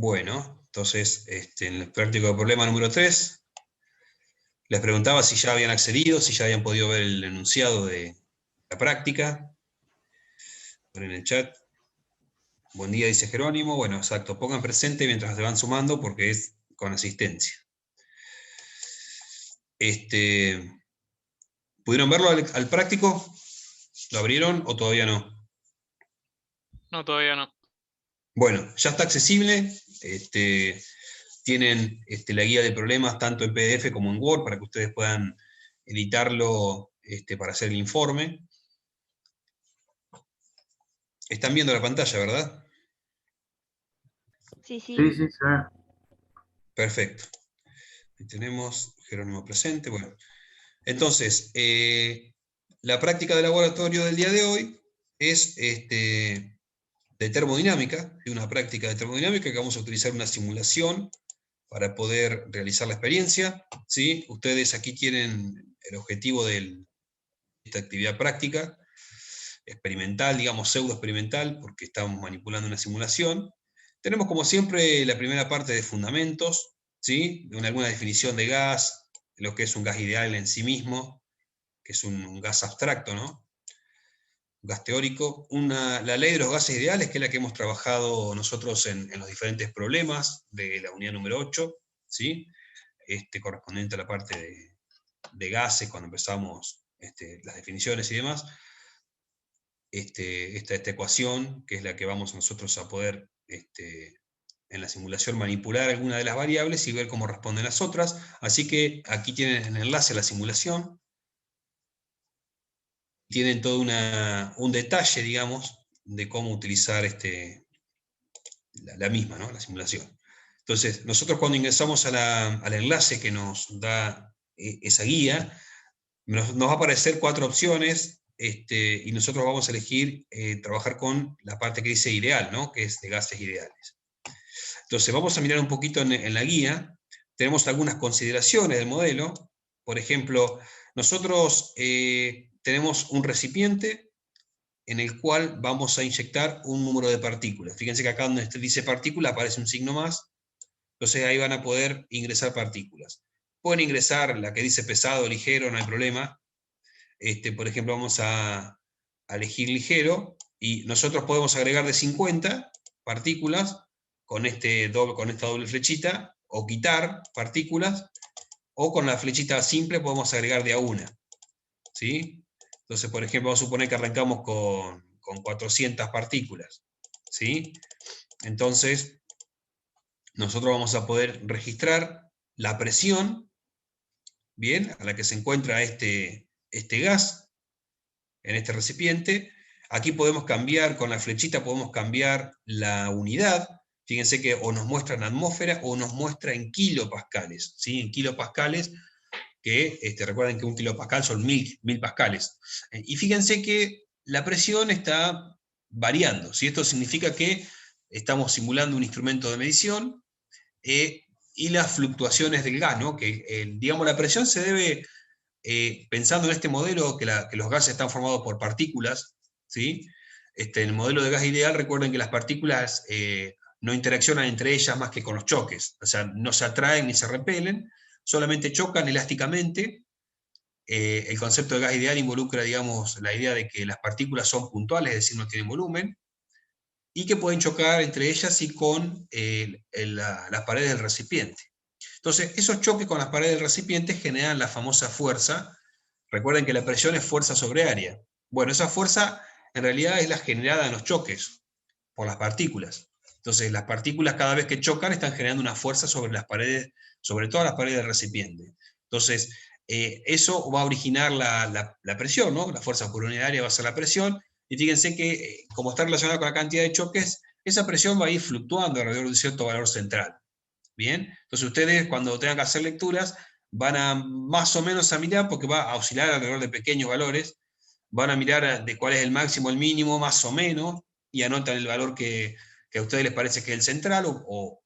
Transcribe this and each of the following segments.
Bueno, entonces, en el práctico de problema número 3, les preguntaba si ya habían accedido, si ya habían podido ver el enunciado de la práctica. Ponen en el chat. Buen día, dice Jerónimo. Bueno, exacto, pongan presente mientras se van sumando porque es con asistencia. ¿Pudieron verlo al práctico? ¿Lo abrieron o todavía no? No, todavía no. Bueno, ya está accesible. Tienen la guía de problemas tanto en PDF como en Word para que ustedes puedan editarlo para hacer el informe. Están viendo la pantalla, ¿verdad? Sí, sí. Sí, sí, sí. Perfecto. Ahí tenemos Jerónimo presente. Bueno, entonces, la práctica de laboratorio del día de hoy es de termodinámica, una práctica de termodinámica que vamos a utilizar una simulación para poder realizar la experiencia. ¿Sí? Ustedes aquí tienen el objetivo de esta actividad práctica, experimental, digamos pseudo experimental, porque estamos manipulando una simulación. Tenemos como siempre la primera parte de fundamentos, ¿sí? Alguna definición de gas, lo que es un gas ideal en sí mismo, que es un gas abstracto, ¿no? Un gas teórico. La ley de los gases ideales, que es la que hemos trabajado nosotros en los diferentes problemas de la unidad número 8, ¿sí? Correspondiente a la parte de gases, cuando empezamos las definiciones y demás. Esta ecuación, que es la que vamos nosotros a poder en la simulación manipular alguna de las variables y ver cómo responden las otras. Así que aquí tienen el enlace a la simulación. Tienen todo un detalle, digamos, de cómo utilizar la misma, ¿no? La simulación. Entonces, nosotros cuando ingresamos al enlace que nos da esa guía, nos va a aparecer 4 opciones, y nosotros vamos a elegir trabajar con la parte que dice ideal, ¿no? Que es de gases ideales. Entonces vamos a mirar un poquito en la guía. Tenemos algunas consideraciones del modelo. Por ejemplo, nosotros tenemos un recipiente en el cual vamos a inyectar un número de partículas. Fíjense que acá donde dice partícula aparece un signo más. Entonces ahí van a poder ingresar partículas. Pueden ingresar la que dice pesado, ligero, no hay problema. Por ejemplo, vamos a elegir ligero, y nosotros podemos agregar de 50 partículas con esta doble flechita, o quitar partículas, o con la flechita simple podemos agregar de a una. ¿Sí? Entonces, por ejemplo, vamos a suponer que arrancamos con 400 partículas. ¿Sí? Entonces, nosotros vamos a poder registrar la presión, ¿bien?, a la que se encuentra este gas en este recipiente. Aquí podemos cambiar, con la flechita podemos cambiar la unidad. Fíjense que o nos muestra en atmósfera o nos muestra en kilopascales, ¿sí? En kilopascales, que recuerden que un kilopascal son 1000 pascales. Y fíjense que la presión está variando, ¿sí? Esto significa que estamos simulando un instrumento de medición, y las fluctuaciones del gas, ¿no? Que digamos, la presión se debe, pensando en este modelo que los gases están formados por partículas, ¿sí? En el modelo de gas ideal, recuerden que las partículas no interaccionan entre ellas más que con los choques, o sea, no se atraen ni se repelen, solamente chocan elásticamente. El concepto de gas ideal involucra, digamos, la idea de que las partículas son puntuales, es decir, no tienen volumen, y que pueden chocar entre ellas y con las paredes del recipiente. Entonces, esos choques con las paredes del recipiente generan la famosa fuerza. Recuerden que la presión es fuerza sobre área. Bueno, esa fuerza en realidad es la generada en los choques por las partículas. Entonces, las partículas cada vez que chocan están generando una fuerza sobre las paredes, sobre todas las paredes del recipiente. Entonces, eso va a originar la presión, ¿no? La fuerza por unidad de área va a ser la presión, y fíjense que como está relacionada con la cantidad de choques, esa presión va a ir fluctuando alrededor de un cierto valor central. ¿Bien? Entonces ustedes, cuando tengan que hacer lecturas, van a más o menos a mirar, porque va a oscilar alrededor de pequeños valores, van a mirar de cuál es el máximo, el mínimo, más o menos, y anotan el valor que a ustedes les parece que es el central, o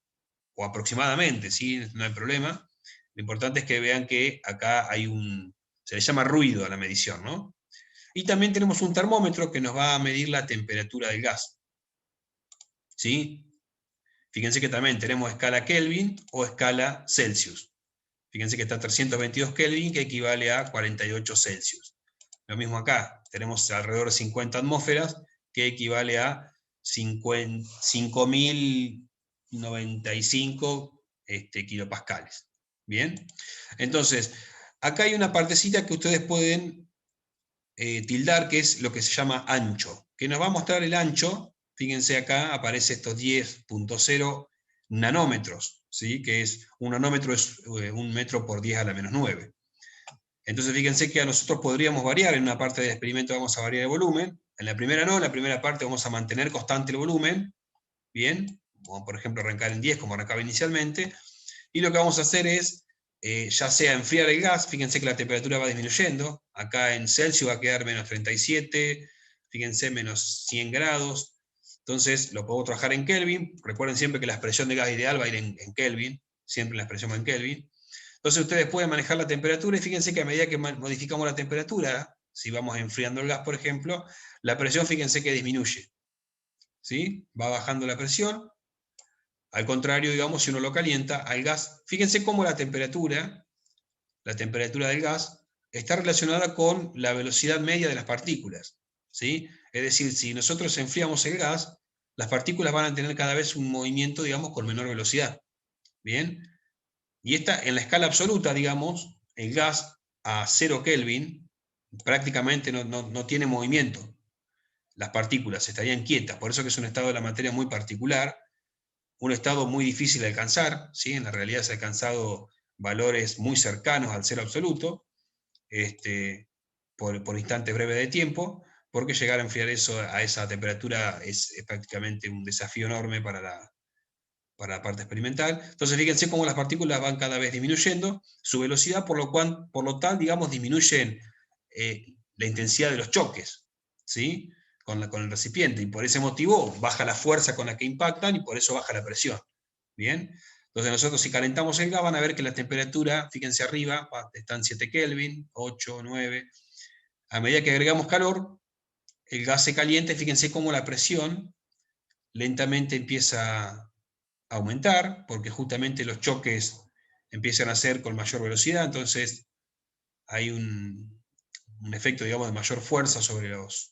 aproximadamente, ¿sí? No hay problema. Lo importante es que vean que acá hay se le llama ruido a la medición, ¿no? Y también tenemos un termómetro que nos va a medir la temperatura del gas. ¿Sí? Fíjense que también tenemos escala Kelvin o escala Celsius. Fíjense que está 322 Kelvin, que equivale a 48 Celsius. Lo mismo acá, tenemos alrededor de 50 atmósferas, que equivale a 5.095 kilopascales. Bien, entonces, acá hay una partecita que ustedes pueden tildar, que es lo que se llama ancho, que nos va a mostrar el ancho. Fíjense acá, aparece estos 10.0 nanómetros, ¿sí? Que es, un nanómetro es 1 metro por 10 a la menos 9. Entonces fíjense que a nosotros podríamos variar, en una parte del experimento vamos a variar el volumen, en la primera no, en la primera parte vamos a mantener constante el volumen, bien, como por ejemplo arrancar en 10 como arrancaba inicialmente, y lo que vamos a hacer es, ya sea enfriar el gas, fíjense que la temperatura va disminuyendo, acá en Celsius va a quedar menos 37, fíjense menos 100 grados, entonces lo puedo trabajar en Kelvin, recuerden siempre que la expresión de gas ideal va a ir en Kelvin, siempre la expresión va en Kelvin. Entonces ustedes pueden manejar la temperatura y fíjense que a medida que modificamos la temperatura, si vamos enfriando el gas, por ejemplo, la presión, fíjense que disminuye, ¿sí? Va bajando la presión. Al contrario, digamos, si uno lo calienta al gas, fíjense cómo la temperatura del gas, está relacionada con la velocidad media de las partículas, ¿sí? Es decir, si nosotros enfriamos el gas, las partículas van a tener cada vez un movimiento, digamos, con menor velocidad, ¿bien? Y esta, en la escala absoluta, digamos, el gas a 0 Kelvin prácticamente no tiene movimiento. Las partículas estarían quietas, por eso que es un estado de la materia muy particular, un estado muy difícil de alcanzar, ¿sí? En la realidad se han alcanzado valores muy cercanos al cero absoluto, por instantes breves de tiempo, porque llegar a enfriar eso a esa temperatura es prácticamente un desafío enorme para la parte experimental. Entonces fíjense cómo las partículas van cada vez disminuyendo su velocidad, por lo tal, digamos, disminuyen la intensidad de los choques, ¿sí? Con el recipiente, y por ese motivo baja la fuerza con la que impactan, y por eso baja la presión. ¿Bien? Entonces nosotros, si calentamos el gas, van a ver que la temperatura, fíjense arriba, están 7 Kelvin, 8, 9. A medida que agregamos calor, el gas se calienta, y fíjense cómo la presión lentamente empieza a aumentar, porque justamente los choques empiezan a ser con mayor velocidad, entonces hay un efecto, digamos, de mayor fuerza sobre las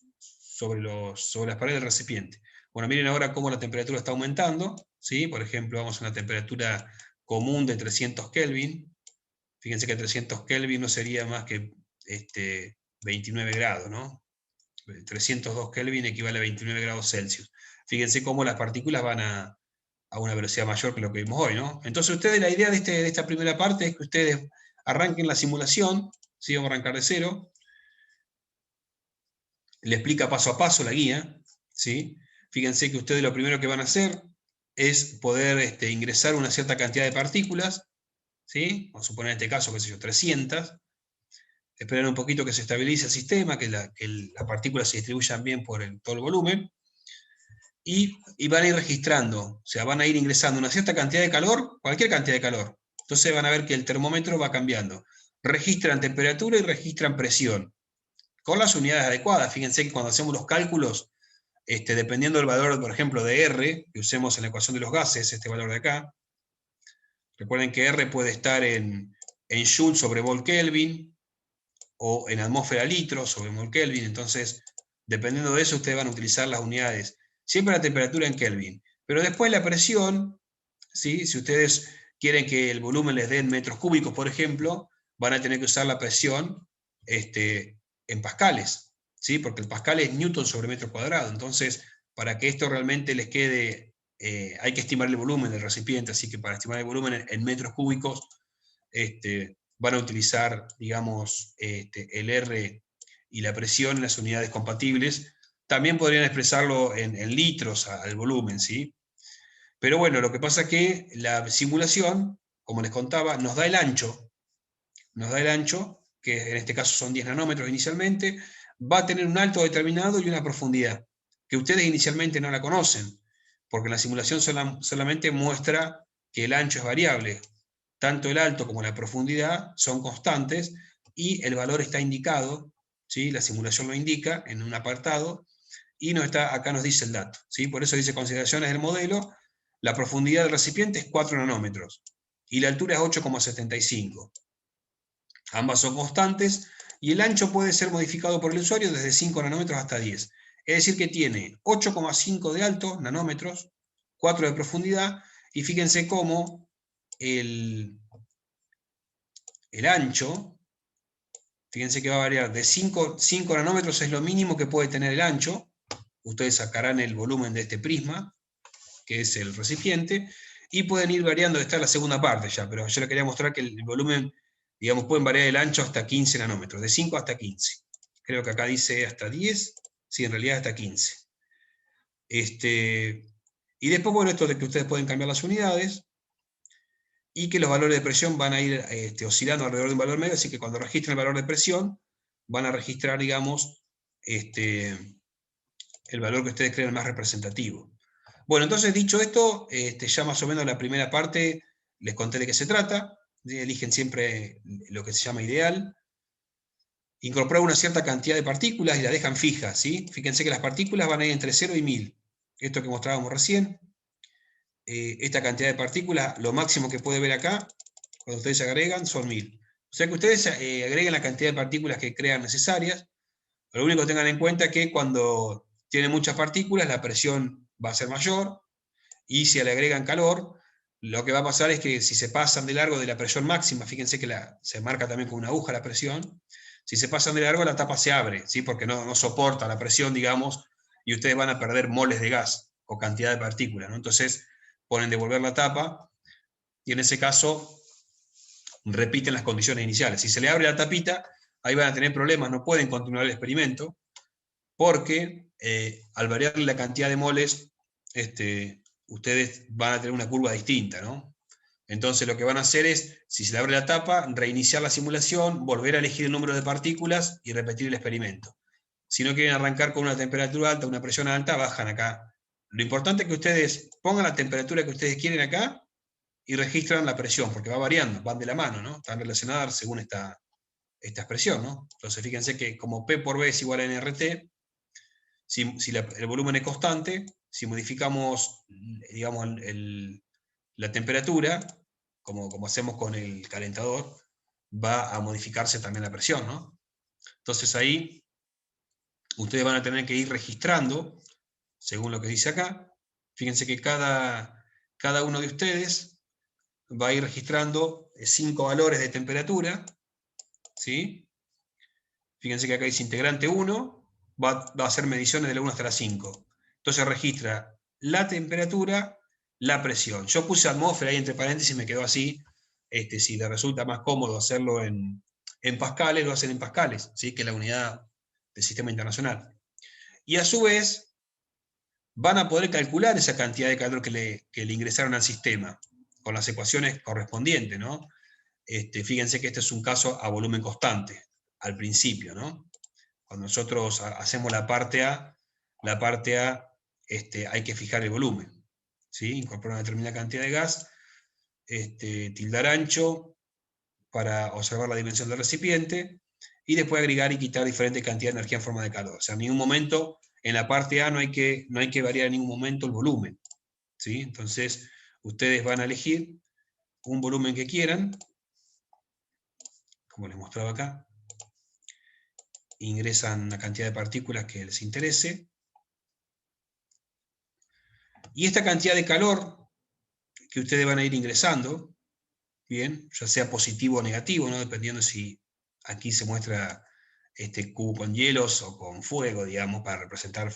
paredes del recipiente. Bueno, miren ahora cómo la temperatura está aumentando, ¿sí? Por ejemplo, vamos a una temperatura común de 300 Kelvin. Fíjense que 300 Kelvin no sería más que 29 grados, ¿no? 302 Kelvin equivale a 29 grados Celsius. Fíjense cómo las partículas van a una velocidad mayor que lo que vimos hoy, ¿no? Entonces ustedes, la idea de esta primera parte es que ustedes arranquen la simulación, ¿sí? Vamos a arrancar de cero, le explica paso a paso la guía, ¿sí? Fíjense que ustedes lo primero que van a hacer es poder ingresar una cierta cantidad de partículas, ¿sí? Vamos a suponer en este caso, qué sé yo, 300, esperar un poquito que se estabilice el sistema, que las partículas se distribuyan bien por todo el volumen, y van a ir registrando, o sea, van a ir ingresando una cierta cantidad de calor, cualquier cantidad de calor. Entonces van a ver que el termómetro va cambiando. Registran temperatura y registran presión, con las unidades adecuadas. Fíjense que cuando hacemos los cálculos, dependiendo del valor, por ejemplo, de R, que usemos en la ecuación de los gases, este valor de acá, recuerden que R puede estar en Joule sobre Vol Kelvin, o en atmósfera litro sobre Mol Kelvin, entonces, dependiendo de eso, ustedes van a utilizar las unidades, siempre la temperatura en Kelvin, pero después la presión, ¿sí? Si ustedes quieren que el volumen les dé en metros cúbicos, por ejemplo, van a tener que usar la presión en pascales, ¿sí? Porque el pascal es newton sobre metro cuadrado, entonces, para que esto realmente les quede, hay que estimar el volumen del recipiente, así que para estimar el volumen en metros cúbicos, van a utilizar, digamos, el R y la presión en las unidades compatibles. También podrían expresarlo en litros al volumen, ¿sí? Pero bueno, lo que pasa es que la simulación, como les contaba, nos da el ancho, que en este caso son 10 nanómetros inicialmente, va a tener un alto determinado y una profundidad, que ustedes inicialmente no la conocen, porque la simulación solamente muestra que el ancho es variable. Tanto el alto como la profundidad son constantes y el valor está indicado, ¿sí? La simulación lo indica en un apartado y acá nos dice el dato, ¿sí? Por eso dice consideraciones del modelo, la profundidad del recipiente es 4 nanómetros y la altura es 8,75. Ambas son constantes y el ancho puede ser modificado por el usuario desde 5 nanómetros hasta 10. Es decir que tiene 8,5 de alto, nanómetros, 4 de profundidad, y fíjense cómo el ancho, fíjense que va a variar de 5 nanómetros, es lo mínimo que puede tener el ancho. Ustedes sacarán el volumen de este prisma, que es el recipiente, y pueden ir variando, esta es la segunda parte ya, pero yo les quería mostrar que el volumen, digamos, pueden variar el ancho hasta 15 nanómetros, de 5 hasta 15. Creo que acá dice hasta 10, sí, en realidad hasta 15. Y después, bueno, esto de que ustedes pueden cambiar las unidades, y que los valores de presión van a ir oscilando alrededor de un valor medio, así que cuando registren el valor de presión, van a registrar, digamos, el valor que ustedes creen más representativo. Bueno, entonces dicho esto, ya más o menos la primera parte les conté de qué se trata. Eligen siempre lo que se llama ideal. Incorporar una cierta cantidad de partículas y la dejan fijas, ¿sí? Fíjense que las partículas van a ir entre 0 y 1000. Esto que mostrábamos recién. Esta cantidad de partículas, lo máximo que puede ver acá, cuando ustedes agregan, son 1000. O sea que ustedes agreguen la cantidad de partículas que crean necesarias. Lo único que tengan en cuenta es que cuando tienen muchas partículas, la presión va a ser mayor, y si le agregan calor, lo que va a pasar es que si se pasan de largo de la presión máxima, fíjense que se marca también con una aguja la presión, si se pasan de largo la tapa se abre, ¿sí? Porque no soporta la presión, digamos, y ustedes van a perder moles de gas o cantidad de partículas, ¿no? Entonces ponen devolver la tapa, y en ese caso repiten las condiciones iniciales. Si se le abre la tapita, ahí van a tener problemas, no pueden continuar el experimento, porque al variarle la cantidad de moles, ustedes van a tener una curva distinta, ¿no? Entonces lo que van a hacer es, si se le abre la tapa, reiniciar la simulación, volver a elegir el número de partículas y repetir el experimento. Si no quieren arrancar con una temperatura alta, una presión alta, bajan acá. Lo importante es que ustedes pongan la temperatura que ustedes quieren acá y registran la presión, porque va variando, van de la mano, ¿no? Están relacionadas según esta expresión, ¿no? Entonces fíjense que como P por B es igual a nRT, si el volumen es constante, si modificamos, digamos, la temperatura, como hacemos con el calentador, va a modificarse también la presión, ¿no? Entonces ahí ustedes van a tener que ir registrando, según lo que dice acá. Fíjense que cada uno de ustedes va a ir registrando 5 valores de temperatura, ¿sí? Fíjense que acá dice integrante 1, va a hacer mediciones de la 1 hasta la 5. Entonces registra la temperatura, la presión. Yo puse atmósfera ahí entre paréntesis, me quedó así. Si les resulta más cómodo hacerlo en pascales, lo hacen en pascales, ¿sí? Que es la unidad del sistema internacional. Y a su vez, van a poder calcular esa cantidad de calor que le ingresaron al sistema, con las ecuaciones correspondientes, ¿no? Fíjense que este es un caso a volumen constante, al principio, ¿no? Cuando nosotros hacemos la parte A, hay que fijar el volumen, ¿sí? Incorporar una determinada cantidad de gas, tildar ancho para observar la dimensión del recipiente, y después agregar y quitar diferentes cantidades de energía en forma de calor. O sea, en ningún momento, en la parte A no hay que variar en ningún momento el volumen, ¿sí? Entonces, ustedes van a elegir un volumen que quieran, como les mostraba acá, ingresan la cantidad de partículas que les interese, y esta cantidad de calor que ustedes van a ir ingresando, bien, ya sea positivo o negativo, ¿no? Dependiendo si aquí se muestra este cubo con hielos o con fuego, digamos, para representar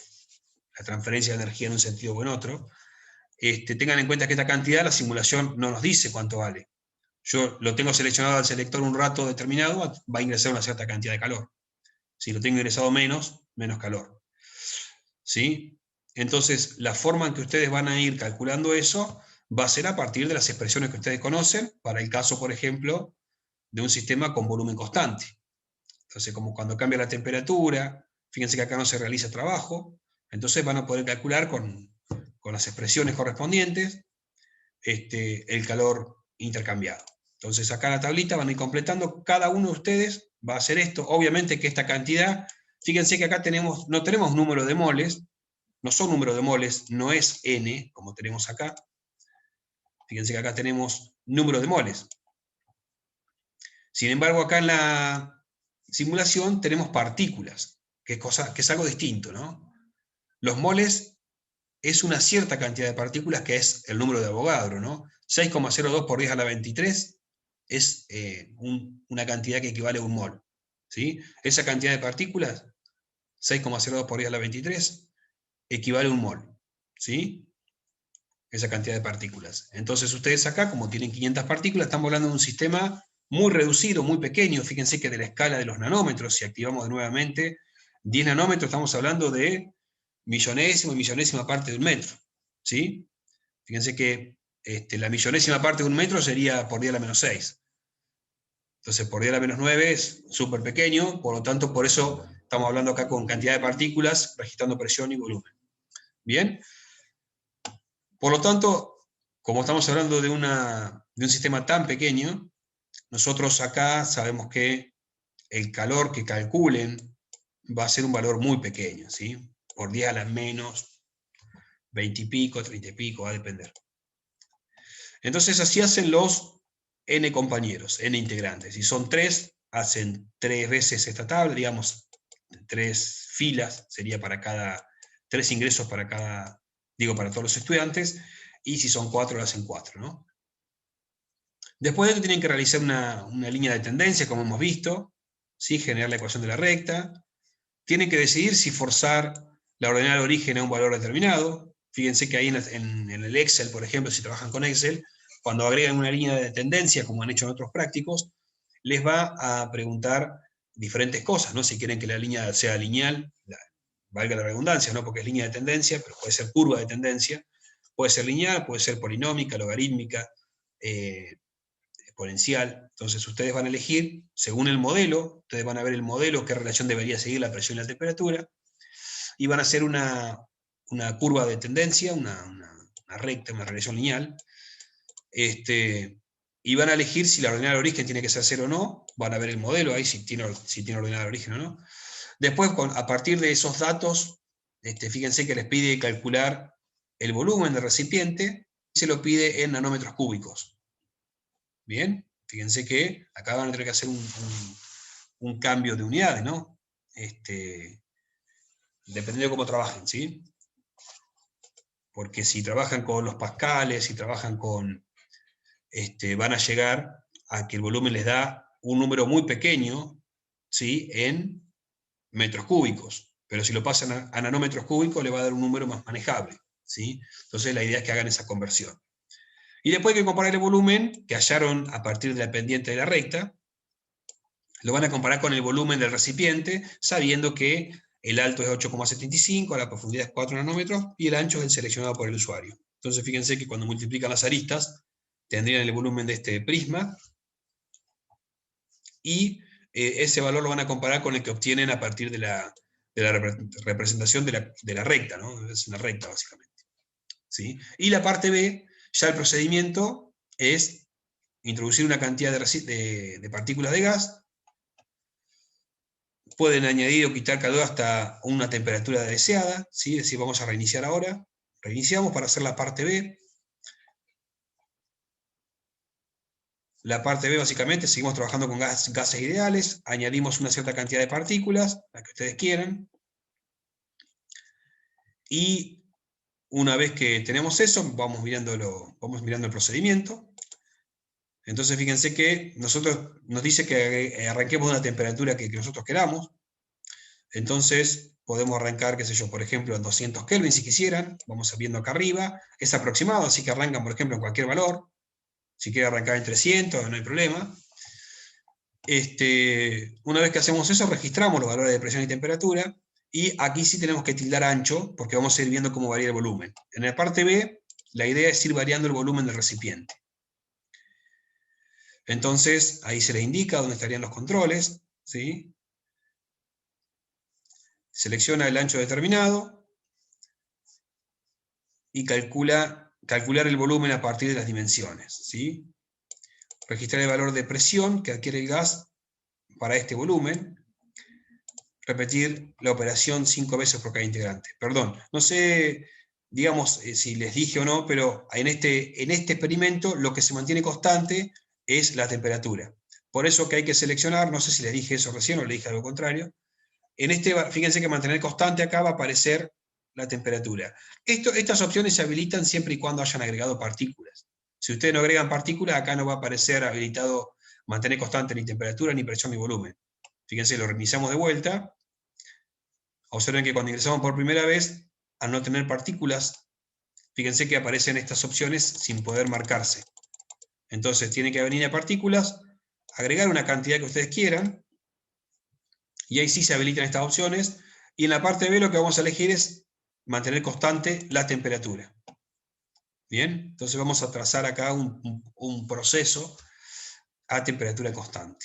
la transferencia de energía en un sentido o en otro. Tengan en cuenta que esta cantidad, la simulación no nos dice cuánto vale. Yo lo tengo seleccionado al selector un rato determinado, va a ingresar una cierta cantidad de calor. Si lo tengo ingresado menos calor. ¿Sí? Entonces, la forma en que ustedes van a ir calculando eso va a ser a partir de las expresiones que ustedes conocen, para el caso, por ejemplo, de un sistema con volumen constante. Entonces, como cuando cambia la temperatura, fíjense que acá no se realiza trabajo, entonces van a poder calcular con las expresiones correspondientes el calor intercambiado. Entonces, acá en la tablita van a ir completando, cada uno de ustedes va a hacer esto. Obviamente que esta cantidad, fíjense que acá no tenemos número de moles, no son número de moles, no es N, como tenemos acá, Fíjense que acá tenemos número de moles. Sin embargo, acá en la simulación tenemos partículas, que es algo distinto, ¿no? Los moles es una cierta cantidad de partículas, que es el número de Avogadro, ¿no? 6,02 por 10 a la 23 es una cantidad que equivale a un mol, ¿sí? Esa cantidad de partículas, 6,02 por 10 a la 23, equivale a un mol, ¿sí? Esa cantidad de partículas. Entonces ustedes acá, como tienen 500 partículas, estamos hablando de un sistema muy reducido, muy pequeño. Fíjense que de la escala de los nanómetros, si activamos nuevamente 10 nanómetros, estamos hablando de millonésima y millonésima parte de un metro, ¿sí? Fíjense que la millonésima parte de un metro sería por 10 a la menos 6. Entonces, por 10 a la menos 9 es súper pequeño, por lo tanto, por eso estamos hablando acá con cantidad de partículas, registrando presión y volumen. ¿Bien? Por lo tanto, como estamos hablando de un sistema tan pequeño, nosotros acá sabemos que el calor que calculen va a ser un valor muy pequeño, ¿sí? Por 10 a la menos 20 y pico, 30 y pico, va a depender. Entonces así hacen los n compañeros, n integrantes. Si son 3, hacen 3 veces esta tabla, digamos, 3 filas, sería para cada, 3 ingresos para cada, para todos los estudiantes, y si son 4, lo hacen 4, ¿no? Después de esto tienen que realizar una línea de tendencia, como hemos visto, ¿sí? Generar la ecuación de la recta. Tienen que decidir si forzar la ordenada de origen a un valor determinado. Fíjense que ahí en el Excel, por ejemplo, si trabajan con Excel, cuando agregan una línea de tendencia, como han hecho en otros prácticos, les va a preguntar diferentes cosas, ¿no? Si quieren que la línea sea lineal, valga la redundancia, ¿no? Porque es línea de tendencia, pero puede ser curva de tendencia, puede ser lineal, puede ser polinómica, logarítmica, exponencial. Entonces ustedes van a elegir, según el modelo, ustedes van a ver el modelo, qué relación debería seguir la presión y la temperatura, y van a hacer una curva de tendencia, una recta, una relación lineal, y van a elegir si la ordenada de origen tiene que ser 0 o no, van a ver el modelo ahí, si tiene ordenada de origen o no. Después, a partir de esos datos, fíjense que les pide calcular el volumen del recipiente, y se lo pide en nanómetros cúbicos. Bien, fíjense que acá van a tener que hacer un cambio de unidades, ¿no? Dependiendo de cómo trabajen, ¿sí? Porque si trabajan con los pascales, si trabajan con, van a llegar a que el volumen les da un número muy pequeño, ¿sí? En metros cúbicos. Pero si lo pasan a nanómetros cúbicos, le va a dar un número más manejable, ¿sí? Entonces la idea es que hagan esa conversión. Y después hay que comparar el volumen que hallaron a partir de la pendiente de la recta, lo van a comparar con el volumen del recipiente, sabiendo que el alto es 8,75, la profundidad es 4 nanómetros, y el ancho es el seleccionado por el usuario. Entonces fíjense que cuando multiplican las aristas, tendrían el volumen de este prisma, y ese valor lo van a comparar con el que obtienen a partir de la representación de la recta, ¿no? Es una recta básicamente, ¿sí? Y la parte B, ya el procedimiento es introducir una cantidad de partículas de gas, pueden añadir o quitar calor hasta una temperatura deseada, ¿sí? Es decir, vamos a reiniciar ahora, reiniciamos para hacer la parte B. La parte B básicamente seguimos trabajando con gases ideales, añadimos una cierta cantidad de partículas, la que ustedes quieran, y una vez que tenemos eso, vamos mirando el procedimiento. Entonces fíjense que nos dice que arranquemos de una temperatura que nosotros queramos. Entonces podemos arrancar, qué sé yo, por ejemplo, en 200 Kelvin si quisieran. Vamos viendo acá arriba. Es aproximado, así que arrancan, por ejemplo, en cualquier valor. Si quieren arrancar en 300, no hay problema. Una vez que hacemos eso, registramos los valores de presión y temperatura. Y aquí sí tenemos que tildar ancho, porque vamos a ir viendo cómo varía el volumen. En la parte B, la idea es ir variando el volumen del recipiente. Entonces, ahí se les indica dónde estarían los controles, ¿sí? Selecciona el ancho determinado y calcular el volumen a partir de las dimensiones, ¿sí? Registrar el valor de presión que adquiere el gas para este volumen. Repetir la operación 5 veces por cada integrante. Perdón, no sé digamos, si les dije o no, pero en este experimento lo que se mantiene constante es la temperatura. Por eso que hay que seleccionar, no sé si les dije eso recién o les dije algo contrario, fíjense que mantener constante acá va a aparecer la temperatura. Estas opciones se habilitan siempre y cuando hayan agregado partículas. Si ustedes no agregan partículas, acá no va a aparecer habilitado mantener constante ni temperatura, ni presión, ni volumen. Fíjense, lo reiniciamos de vuelta. Observen que cuando ingresamos por primera vez, al no tener partículas, fíjense que aparecen estas opciones sin poder marcarse. Entonces tiene que venir a partículas, agregar una cantidad que ustedes quieran, y ahí sí se habilitan estas opciones, y en la parte B lo que vamos a elegir es mantener constante la temperatura. Bien, entonces vamos a trazar acá un proceso a temperatura constante.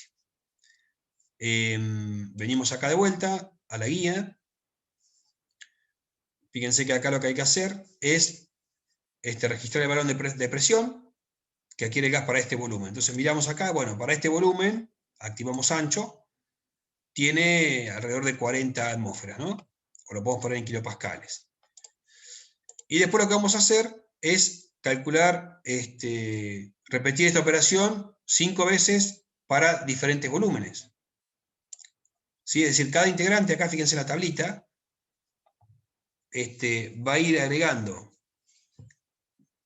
Venimos acá de vuelta a la guía. Fíjense que acá lo que hay que hacer es registrar el valor de presión que adquiere el gas para este volumen. Entonces miramos acá, bueno, para este volumen, activamos ancho, tiene alrededor de 40 atmósferas, ¿no? O lo podemos poner en kilopascales. Y después lo que vamos a hacer es calcular, repetir esta operación 5 veces para diferentes volúmenes. ¿Sí? Es decir, cada integrante, acá fíjense en la tablita, va a ir agregando,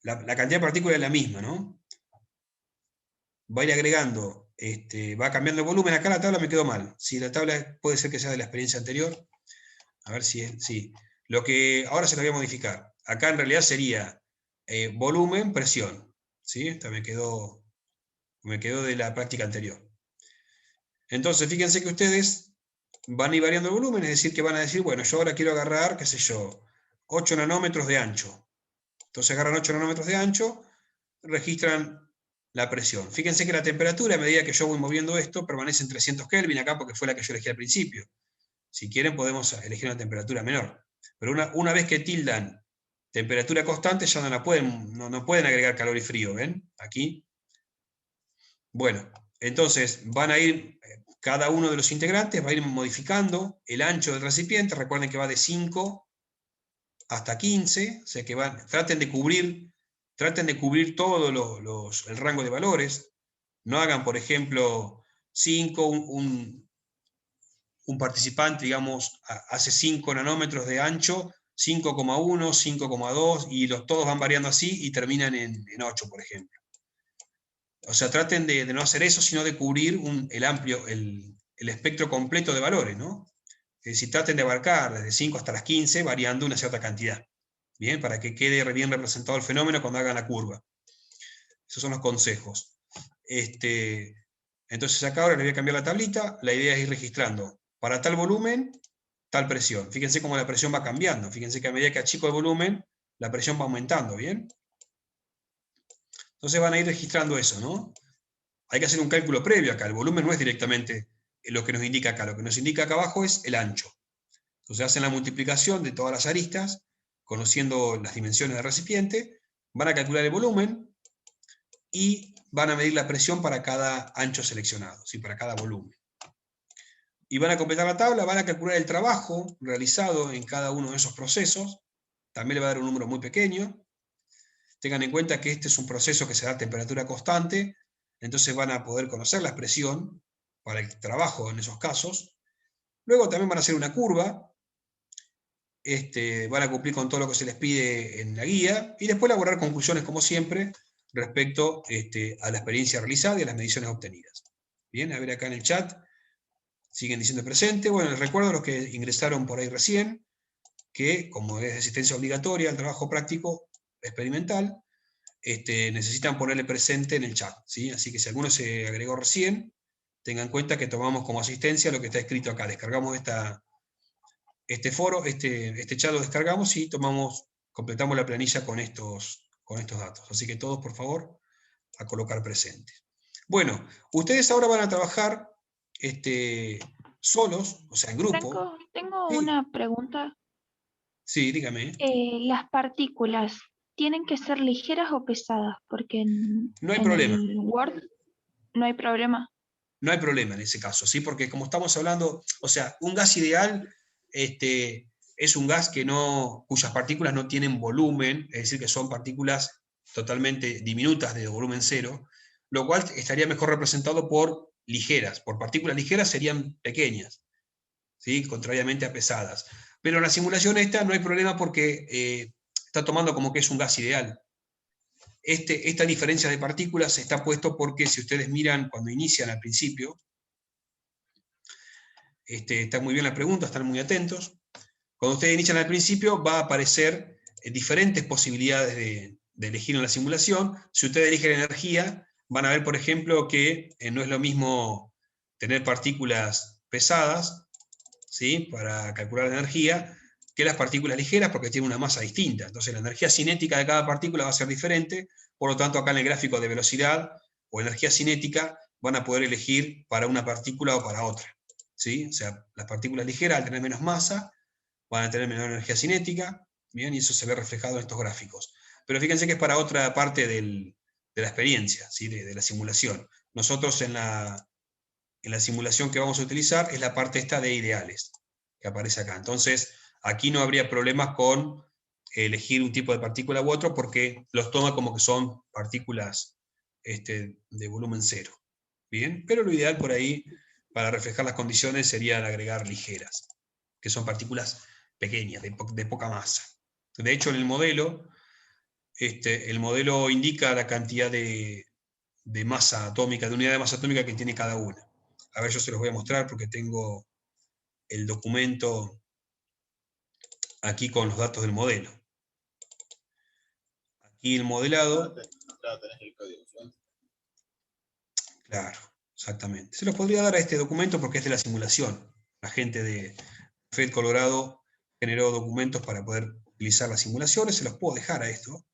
la cantidad de partículas es la misma, ¿no? Va a ir agregando, va cambiando el volumen. Acá la tabla me quedó mal. Si la tabla puede ser que sea de la experiencia anterior. A ver si es, sí. Lo que ahora se lo voy a modificar. Acá en realidad sería volumen, presión. ¿Sí? Esta me quedó de la práctica anterior. Entonces, fíjense que ustedes van a ir variando el volumen, es decir, que van a decir, bueno, yo ahora quiero agarrar, qué sé yo, 8 nanómetros de ancho. Entonces agarran 8 nanómetros de ancho, registran la presión. Fíjense que la temperatura, a medida que yo voy moviendo esto, permanece en 300 Kelvin acá, porque fue la que yo elegí al principio. Si quieren podemos elegir una temperatura menor. Pero una vez que tildan temperatura constante, ya no pueden agregar calor y frío, ¿ven? Aquí. Bueno, entonces van a ir, cada uno de los integrantes va a ir modificando el ancho del recipiente. Recuerden que va de 5 hasta 15, o sea que traten de cubrir todo el rango de valores. No hagan, por ejemplo, 5, un participante, digamos, hace 5 nanómetros de ancho, 5,1, 5,2, y todos van variando así y terminan en 8, por ejemplo. O sea, traten de no hacer eso, sino de cubrir el espectro completo de valores, ¿no? Es decir, traten de abarcar desde 5 hasta las 15, variando una cierta cantidad. Bien, para que quede bien representado el fenómeno cuando hagan la curva. Esos son los consejos. Entonces acá ahora les voy a cambiar la tablita. La idea es ir registrando para tal volumen, tal presión. Fíjense cómo la presión va cambiando. Fíjense que a medida que achico el volumen, la presión va aumentando, ¿bien? Entonces van a ir registrando eso, ¿no? Hay que hacer un cálculo previo acá. El volumen no es directamente lo que nos indica acá. Lo que nos indica acá abajo es el ancho. Entonces hacen la multiplicación de todas las aristas, conociendo las dimensiones del recipiente, van a calcular el volumen y van a medir la presión para cada ancho seleccionado, ¿sí? Para cada volumen. Y van a completar la tabla, van a calcular el trabajo realizado en cada uno de esos procesos. También le va a dar un número muy pequeño. Tengan en cuenta que este es un proceso que se da a temperatura constante, entonces van a poder conocer la expresión para el trabajo en esos casos. Luego también van a hacer una curva, van a cumplir con todo lo que se les pide en la guía, y después elaborar conclusiones, como siempre, respecto a la experiencia realizada y a las mediciones obtenidas. Bien, a ver acá en el chat, siguen diciendo presente. Bueno, les recuerdo a los que ingresaron por ahí recién, que como es de asistencia obligatoria al trabajo práctico experimental, necesitan ponerle presente en el chat, ¿sí? Así que si alguno se agregó recién, tengan en cuenta que tomamos como asistencia lo que está escrito acá. Descargamos este foro, este chat lo descargamos y completamos la planilla con estos datos. Así que todos, por favor, a colocar presentes. Bueno, ustedes ahora van a trabajar solos, o sea, en grupo. Franco, tengo Sí. una pregunta. Sí, dígame. Las partículas, ¿tienen que ser ligeras o pesadas? Porque No hay problema. el Word no hay problema. No hay problema en ese caso, ¿sí? Porque como estamos hablando, o sea, un gas ideal es un gas cuyas partículas no tienen volumen, es decir, que son partículas totalmente diminutas de volumen cero, lo cual estaría mejor representado por ligeras. Por partículas ligeras serían pequeñas, ¿sí? Contrariamente a pesadas. Pero en la simulación esta no hay problema porque está tomando como que es un gas ideal. Esta diferencia de partículas está puesto porque si ustedes miran cuando inician al principio, está muy bien la pregunta, están muy atentos. Cuando ustedes inician al principio va a aparecer diferentes posibilidades de elegir en la simulación. Si ustedes eligen energía, van a ver, por ejemplo, que no es lo mismo tener partículas pesadas, ¿sí?, para calcular la energía, que las partículas ligeras, porque tienen una masa distinta. Entonces la energía cinética de cada partícula va a ser diferente, por lo tanto acá en el gráfico de velocidad o energía cinética van a poder elegir para una partícula o para otra, ¿sí? O sea, las partículas ligeras, al tener menos masa, van a tener menor energía cinética, bien, y eso se ve reflejado en estos gráficos. Pero fíjense que es para otra parte de la experiencia, ¿sí?, de la simulación. Nosotros en la simulación que vamos a utilizar es la parte esta de ideales, que aparece acá. Entonces, aquí no habría problemas con elegir un tipo de partícula u otro, porque los toma como que son partículas de volumen cero. Bien, pero lo ideal por ahí, para reflejar las condiciones, sería agregar ligeras, que son partículas pequeñas, de poca masa. De hecho, en el modelo indica la cantidad de masa atómica, de unidad de masa atómica que tiene cada una. A ver, yo se los voy a mostrar porque tengo el documento aquí con los datos del modelo. Aquí el modelado. Claro, tenés el código fuente. Claro, exactamente. Se los podría dar a este documento porque es de la simulación. La gente de FED Colorado generó documentos para poder utilizar las simulaciones, se los puedo dejar a esto,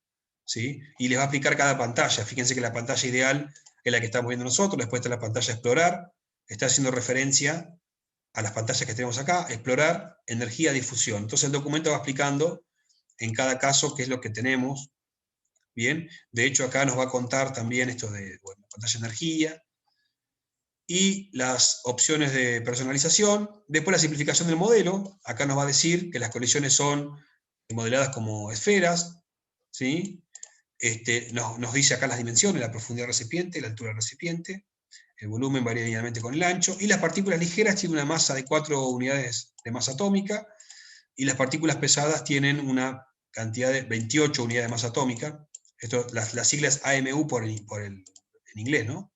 ¿sí? Y les va a aplicar cada pantalla. Fíjense que la pantalla ideal es la que estamos viendo nosotros, después está la pantalla Explorar, está haciendo referencia a las pantallas que tenemos acá, Explorar, Energía, Difusión. Entonces el documento va explicando en cada caso qué es lo que tenemos. Bien, de hecho acá nos va a contar también esto de pantalla Energía, y las opciones de personalización. Después la simplificación del modelo, acá nos va a decir que las colisiones son modeladas como esferas, ¿sí? Nos dice acá las dimensiones, la profundidad del recipiente, la altura del recipiente, el volumen varía linealmente con el ancho, y las partículas ligeras tienen una masa de 4 unidades de masa atómica, y las partículas pesadas tienen una cantidad de 28 unidades de masa atómica. Esto, las siglas AMU en inglés, ¿no?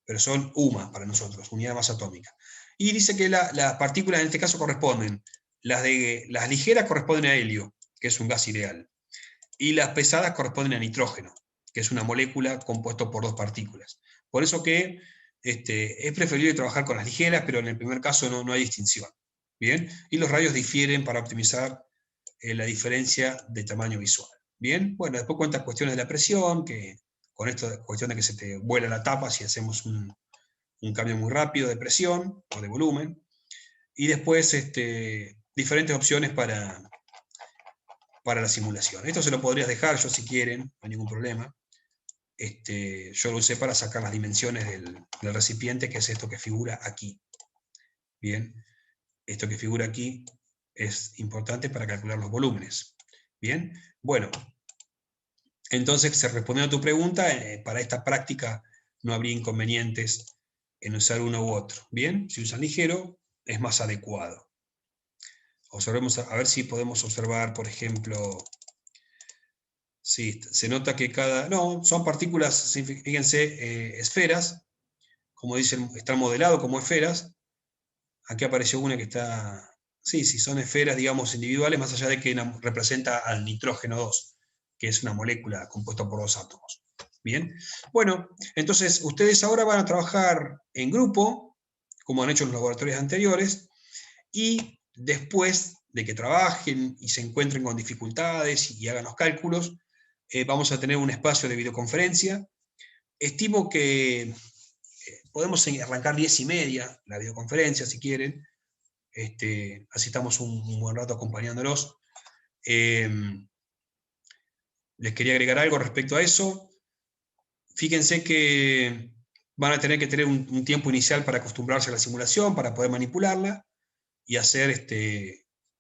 Pero son UMA para nosotros, unidad de masa atómica. Y dice que las partículas en este caso corresponden, las ligeras corresponden a helio, que es un gas ideal, y las pesadas corresponden a nitrógeno, que es una molécula compuesta por 2 partículas. Por eso que es preferible trabajar con las ligeras, pero en el primer caso no hay distinción. Bien, y los radios difieren para optimizar la diferencia de tamaño visual. Bien, bueno, después cuenta cuestiones de la presión, que con esto cuestión de que se te vuela la tapa si hacemos un cambio muy rápido de presión o de volumen, y después diferentes opciones para la simulación. Esto se lo podrías dejar yo si quieren, no hay ningún problema. Yo lo usé para sacar las dimensiones del recipiente, que es esto que figura aquí. Bien, esto que figura aquí es importante para calcular los volúmenes. Bien, bueno, entonces, respondiendo a tu pregunta, para esta práctica no habría inconvenientes en usar uno u otro. Bien, si usan ligero, es más adecuado. Observemos a ver si podemos observar, por ejemplo, sí, se nota que son partículas, fíjense, esferas, como dicen, están modelados como esferas. Aquí apareció una que está, sí, son esferas, digamos, individuales, más allá de que representa al nitrógeno 2, que es una molécula compuesta por 2 átomos. Bien, bueno, entonces ustedes ahora van a trabajar en grupo, como han hecho en los laboratorios anteriores, y después de que trabajen y se encuentren con dificultades y hagan los cálculos, vamos a tener un espacio de videoconferencia. Estimo que podemos arrancar 10:30 la videoconferencia, si quieren. Así estamos un buen rato acompañándolos. Les quería agregar algo respecto a eso. Fíjense que van a tener que tener un tiempo inicial para acostumbrarse a la simulación, para poder manipularla y hacer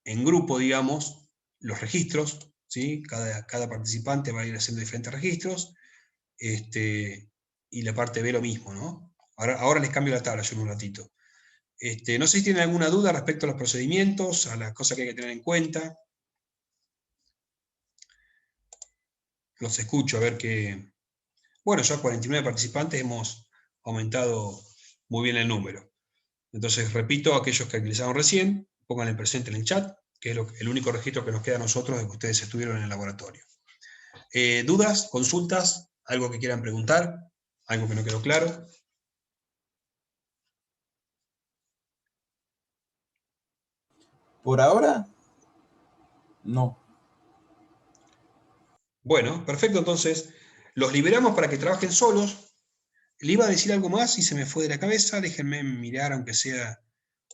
en grupo, digamos, los registros, ¿sí? Cada participante va a ir haciendo diferentes registros, y la parte B lo mismo, ¿no? Ahora les cambio la tabla yo en un ratito. No sé si tienen alguna duda respecto a los procedimientos, a las cosas que hay que tener en cuenta. Los escucho, a ver qué... Bueno, ya 49 participantes hemos aumentado muy bien el número. Entonces, repito, aquellos que ingresaron recién, pongan el presente en el chat, que es el único registro que nos queda a nosotros de que ustedes estuvieron en el laboratorio. ¿Dudas? ¿Consultas? ¿Algo que quieran preguntar? ¿Algo que no quedó claro? Por ahora, no. Bueno, perfecto, entonces los liberamos para que trabajen solos. Le iba a decir algo más y se me fue de la cabeza, déjenme mirar aunque sea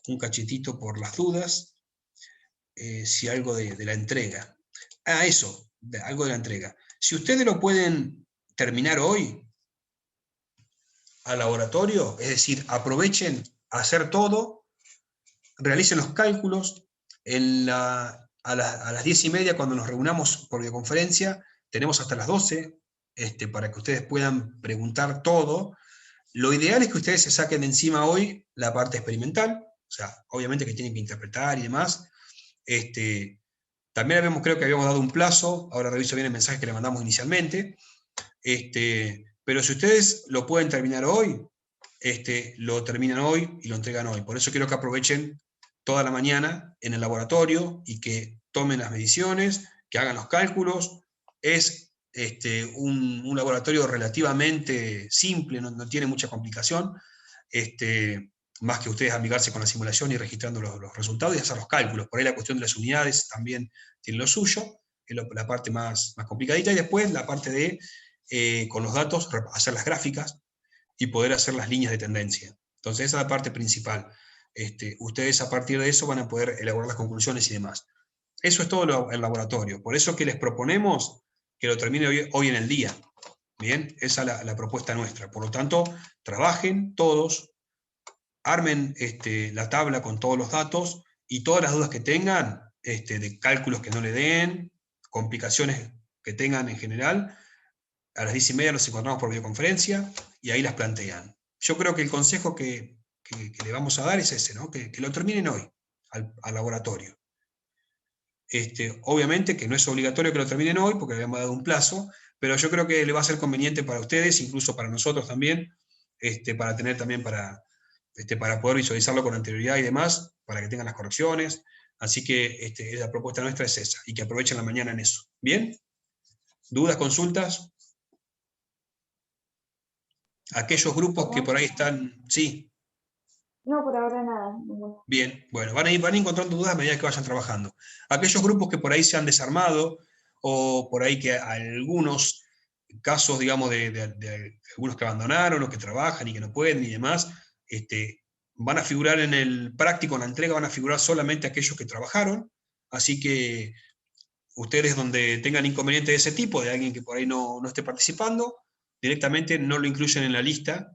un cachetito por las dudas, si algo de la entrega. Ah, eso, algo de la entrega. Si ustedes lo pueden terminar hoy al laboratorio, es decir, aprovechen a hacer todo, realicen los cálculos, a las 10:30 cuando nos reunamos por videoconferencia, tenemos hasta las 12, para que ustedes puedan preguntar todo. Lo ideal es que ustedes se saquen de encima hoy la parte experimental, o sea, obviamente que tienen que interpretar y demás. También creo que habíamos dado un plazo, ahora reviso bien el mensaje que le mandamos inicialmente, pero si ustedes lo pueden terminar hoy, lo terminan hoy y lo entregan hoy. Por eso quiero que aprovechen toda la mañana en el laboratorio y que tomen las mediciones, que hagan los cálculos. Es un laboratorio relativamente simple, no tiene mucha complicación, más que ustedes amigarse con la simulación y registrando los resultados y hacer los cálculos. Por ahí la cuestión de las unidades también tiene lo suyo, es la parte más complicadita, y después la parte de, con los datos, hacer las gráficas y poder hacer las líneas de tendencia. Entonces esa es la parte principal. Ustedes a partir de eso van a poder elaborar las conclusiones y demás. Eso es todo el laboratorio. Por eso que les proponemos que lo termine hoy en el día. Bien, esa es la propuesta nuestra. Por lo tanto, trabajen todos, armen la tabla con todos los datos y todas las dudas que tengan, de cálculos que no le den, complicaciones que tengan en general, a las 10:30 nos encontramos por videoconferencia y ahí las plantean. Yo creo que el consejo que le vamos a dar es ese, ¿no? Que lo terminen hoy, al laboratorio. Obviamente que no es obligatorio que lo terminen hoy, porque le habíamos dado un plazo, pero yo creo que le va a ser conveniente para ustedes, incluso para nosotros también, para tener también para poder visualizarlo con anterioridad y demás, para que tengan las correcciones. Así que la propuesta nuestra es esa, y que aprovechen la mañana en eso. ¿Bien? ¿Dudas, consultas? Aquellos grupos que por ahí están... Sí. No, por ahora nada. Bien, bueno, van a ir encontrando dudas a medida que vayan trabajando. Aquellos grupos que por ahí se han desarmado, o por ahí que algunos casos, digamos, de algunos que abandonaron, o que trabajan y que no pueden y demás, van a figurar en el práctico, en la entrega, van a figurar solamente aquellos que trabajaron, así que ustedes donde tengan inconveniente de ese tipo, de alguien que por ahí no esté participando, directamente no lo incluyen en la lista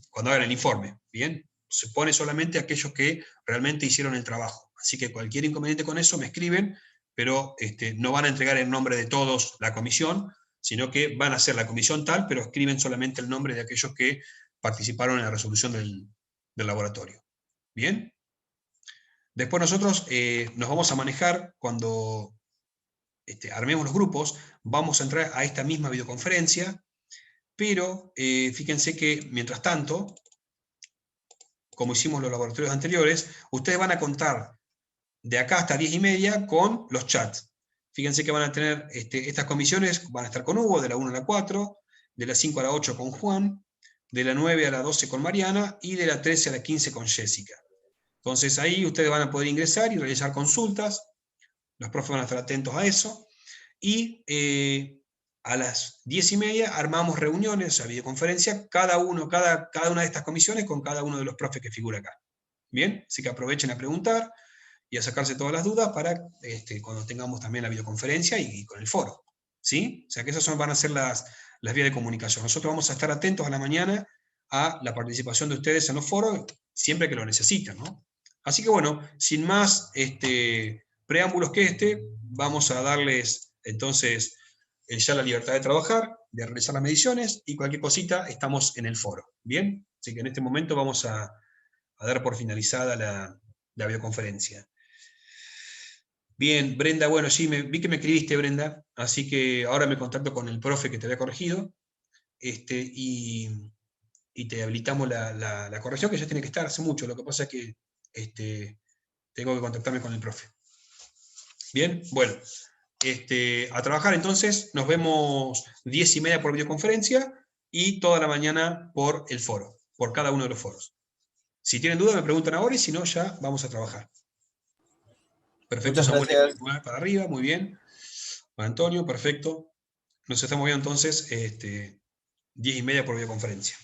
cuando hagan el informe, ¿bien? Se pone solamente aquellos que realmente hicieron el trabajo. Así que cualquier inconveniente con eso me escriben, pero no van a entregar el nombre de todos la comisión, sino que van a ser la comisión tal, pero escriben solamente el nombre de aquellos que participaron en la resolución del laboratorio. ¿Bien? Después nosotros nos vamos a manejar cuando armemos los grupos, vamos a entrar a esta misma videoconferencia, pero fíjense que mientras tanto, como hicimos los laboratorios anteriores, ustedes van a contar de acá hasta 10:30 con los chats. Fíjense que van a tener estas comisiones, van a estar con Hugo, de la 1 a la 4, de la 5 a la 8 con Juan, de la 9 a la 12 con Mariana, y de la 13 a la 15 con Jessica. Entonces ahí ustedes van a poder ingresar y realizar consultas, los profes van a estar atentos a eso, y a las 10:30 armamos reuniones, o sea, videoconferencia, cada una de estas comisiones con cada uno de los profes que figura acá. Bien, así que aprovechen a preguntar y a sacarse todas las dudas para cuando tengamos también la videoconferencia y con el foro. ¿Sí? O sea que esas van a ser las vías de comunicación. Nosotros vamos a estar atentos a la mañana a la participación de ustedes en los foros, siempre que lo necesiten, ¿no? Así que bueno, sin más preámbulos que vamos a darles entonces ya la libertad de trabajar, de realizar las mediciones, y cualquier cosita estamos en el foro. ¿Bien? Así que en este momento vamos a dar por finalizada la videoconferencia. Bien, Brenda, bueno, sí, vi que me escribiste, Brenda, así que ahora me contacto con el profe que te había corregido, y te habilitamos la corrección, que ya tiene que estar hace mucho. Lo que pasa es que tengo que contactarme con el profe. Bien, bueno, a trabajar entonces. Nos vemos 10:30 por videoconferencia y toda la mañana por el foro, por cada uno de los foros. Si tienen dudas me preguntan ahora, y si no, ya vamos a trabajar. Perfecto, Muchas Samuel, gracias. para arriba, muy bien. Juan Antonio, perfecto. Nos estamos viendo entonces 10:30 por videoconferencia.